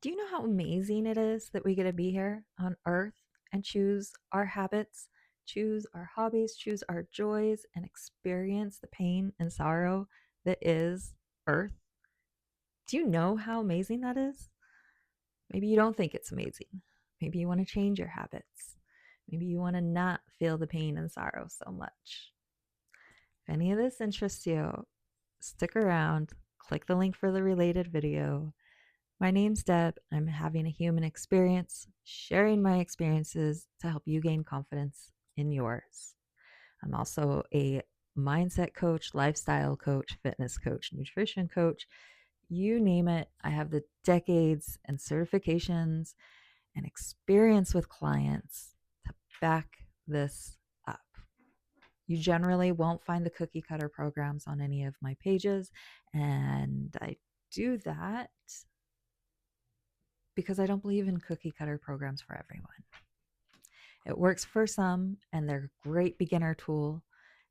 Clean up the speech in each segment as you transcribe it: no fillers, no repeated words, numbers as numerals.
Do you know how amazing it is that we get to be here on earth and choose our habits, choose our hobbies, choose our joys, and experience the pain and sorrow that is earth? Do you know how amazing that is? Maybe you don't think it's amazing. Maybe you want to change your habits. Maybe you want to not feel the pain and sorrow so much. If any of this interests you, stick around, click the link for the related video. My name's Deb. I'm having a human experience, sharing my experiences to help you gain confidence in yours. I'm also a mindset coach, lifestyle coach, fitness coach, nutrition coach. You name it. I have the decades and certifications and experience with clients to back this up. You generally won't find the cookie cutter programs on any of my pages, and I do that because I don't believe in cookie cutter programs for everyone. It works for some, and they're a great beginner tool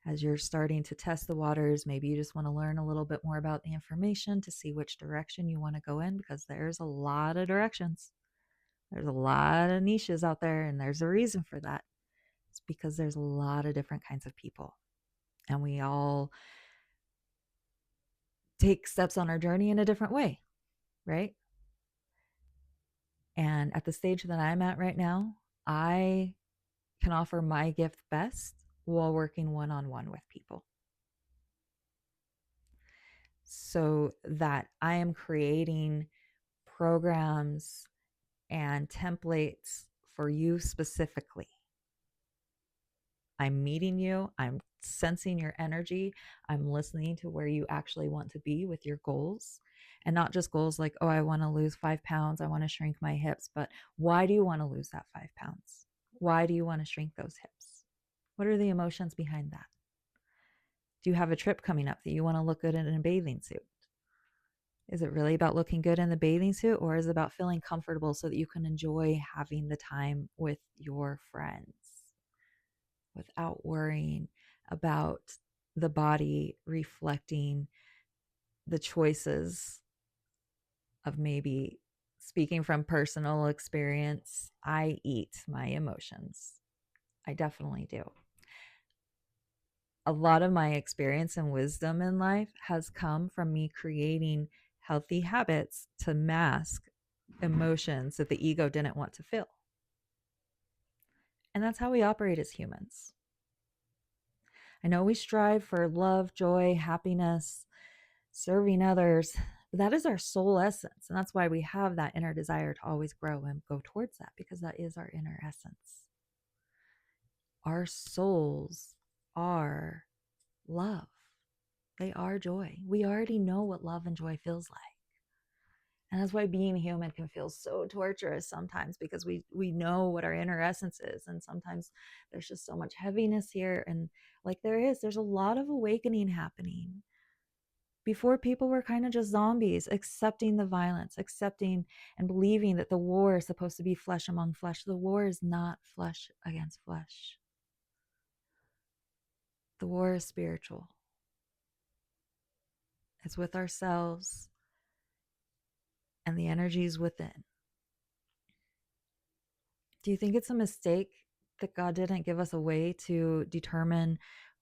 as you're starting to test the waters. Maybe you just want to learn a little bit more about the information to see which direction you want to go in, because there's a lot of directions. There's a lot of niches out there, and there's a reason for that. It's because there's a lot of different kinds of people, and we all take steps on our journey in a different way, right? And at the stage that I'm at right now, I can offer my gift best while working one on one with people, so that I am creating programs and templates for you specifically. I'm meeting you, I'm sensing your energy, I'm listening to where you actually want to be with your goals. And not just goals like, oh, I want to lose 5 pounds, I want to shrink my hips, but why do you want to lose that 5 pounds? Why do you want to shrink those hips? What are the emotions behind that? Do you have a trip coming up that you want to look good in a bathing suit? Is it really about looking good in the bathing suit, or is it about feeling comfortable so that you can enjoy having the time with your friends without worrying about the body reflecting the choices of, maybe speaking from personal experience, I eat my emotions. I definitely do. A lot of my experience and wisdom in life has come from me creating healthy habits to mask emotions that the ego didn't want to feel. And that's how we operate as humans. I know we strive for love, joy, happiness, serving others, but that is our soul essence. And that's why we have that inner desire to always grow and go towards that, because that is our inner essence. Our souls are love. They are joy. We already know what love and joy feels like. And that's why being human can feel so torturous sometimes, because we know what our inner essence is. And sometimes there's just so much heaviness here. And like there's a lot of awakening happening. Before, people were kind of just zombies, accepting the violence, accepting and believing that the war is supposed to be flesh among flesh. The war is not flesh against flesh. The war is spiritual. It's with ourselves and the energies within. Do you think it's a mistake that God didn't give us a way to determine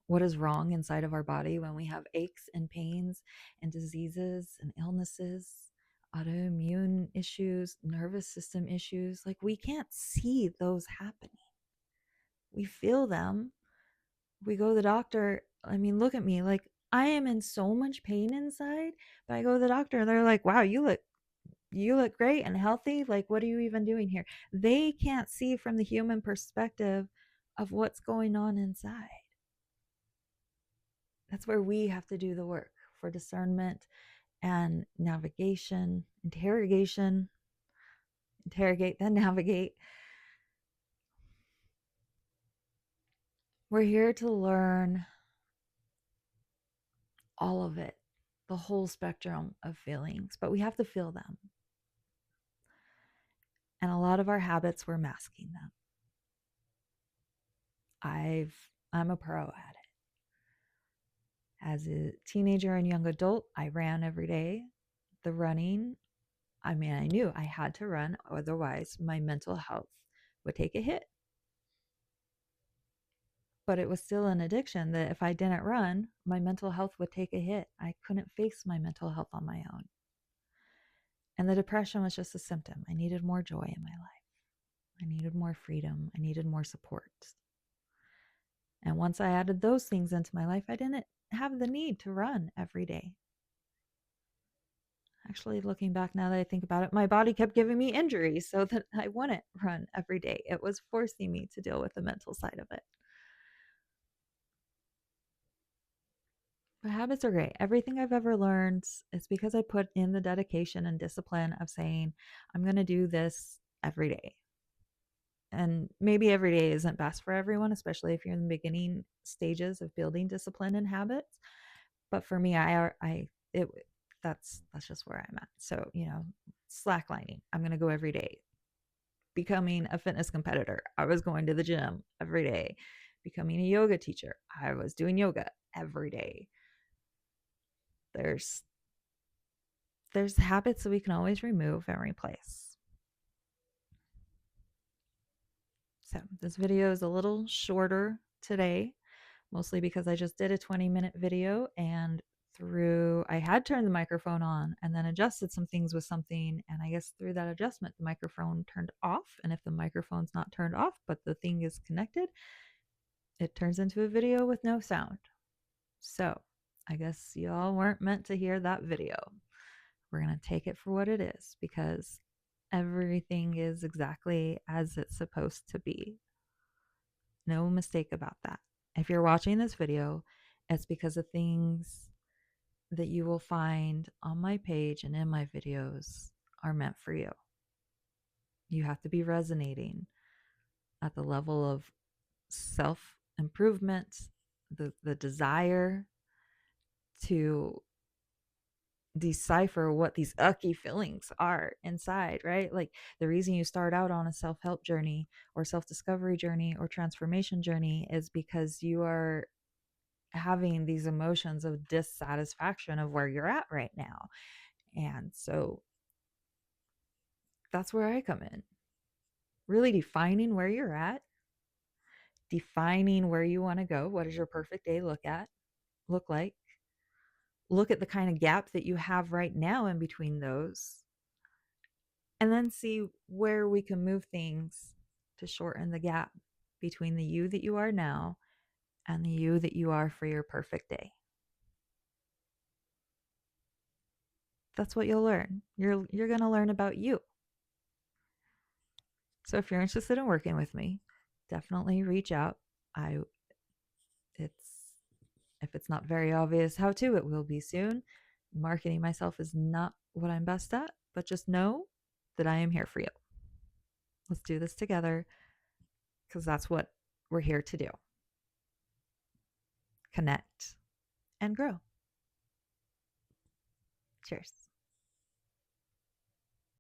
what is wrong inside of our body when we have aches and pains and diseases and illnesses, autoimmune issues, nervous system issues? Like, we can't see those happening. We feel them. We go to the doctor. I mean, look at me. Like, I am in so much pain inside, but I go to the doctor and they're like, wow, you look great and healthy. Like, what are you even doing here? They can't see from the human perspective of what's going on inside. That's where we have to do the work for discernment and navigation, interrogate, then navigate. We're here to learn all of it, the whole spectrum of feelings, but we have to feel them. And a lot of our habits, we're masking them. I'm a pro at it. As a teenager and young adult, I ran every day. The running, I mean, I knew I had to run, otherwise my mental health would take a hit. But it was still an addiction that if I didn't run, my mental health would take a hit. I couldn't face my mental health on my own. And the depression was just a symptom. I needed more joy in my life. I needed more freedom. I needed more support. And once I added those things into my life, I didn't have the need to run every day. Actually, looking back now that I think about it, my body kept giving me injuries so that I wouldn't run every day. It was forcing me to deal with the mental side of it. But habits are great. Everything I've ever learned is because I put in the dedication and discipline of saying, I'm going to do this every day. And maybe every day isn't best for everyone, especially if you're in the beginning stages of building discipline and habits. But for me, that's just where I'm at. So, slacklining. I'm going to go every day. Becoming a fitness competitor. I was going to the gym every day. Becoming a yoga teacher. I was doing yoga every day. There's habits that we can always remove and replace. So this video is a little shorter today, mostly because I just did a 20-minute video, and I had turned the microphone on and then adjusted some things with something, and I guess through that adjustment the microphone turned off. And if the microphone's not turned off but the thing is connected, it turns into a video with no sound. So I guess y'all weren't meant to hear that video. We're going to take it for what it is, because everything is exactly as it's supposed to be. No mistake about that. If you're watching this video, it's because the things that you will find on my page and in my videos are meant for you. You have to be resonating at the level of self improvement, the desire to decipher what these ucky feelings are inside, right? Like the reason you start out on a self-help journey or self-discovery journey or transformation journey is because you are having these emotions of dissatisfaction of where you're at right now. And so that's where I come in. Really defining where you're at, defining where you want to go. What does your perfect day look like? Look at the kind of gap that you have right now in between those, and then see where we can move things to shorten the gap between the you that you are now and the you that you are for your perfect day. That's what you'll learn. You're going to learn about you. So if you're interested in working with me, definitely reach out. If it's not very obvious how to, it will be soon. Marketing myself is not what I'm best at, but just know that I am here for you. Let's do this together, because that's what we're here to do. Connect and grow. Cheers.